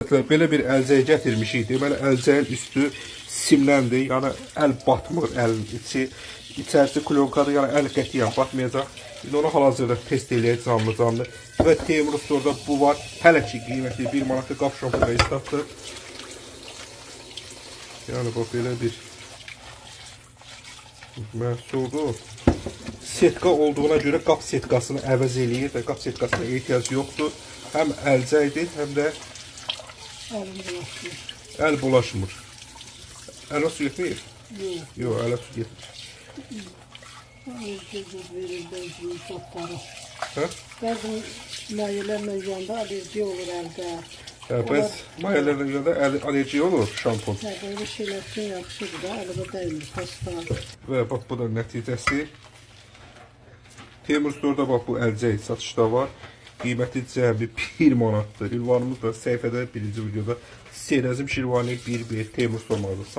Belə bir əlcək gətirmişik. Deməli, əlcəyin üstü simləndir. Yəni, əl batmır, əlin içi. İçərisi klonkadır, yəni əl qətiyyən batmayacaq. Biz onu hal-hazırda test eləyək canlı. Və Teymur Store'da bu var. Hələ ki, qiyməti 1 manatlı qap şampuna islatdır. Yəni, bax, belə bir məhsuldur. Setka olduğuna görə qap setkasını əvəz eləyir və qap setkasına ehtiyac yoxdur. Həm əlcəkdir, həm də əl bulaşmır. Ələ su getməyir? Yox, ələ su getmir. Bəzən mayələrlə yanda alerji olur əldə. Bəs mayələrlə yanda alerji olur şampun. Böyle şeyler üçün yaxşıdır da, əldə dəymir, xəstə. Və bax, bu da nəticəsi. Teymur Store'da bax, bu əlcək satışda var. Qiyməti cəmi 1 manatdır. Ünvanımız da səhifədə birinci videoda Seyrəzim Şirvani 1-1 Teymur Store mağazası.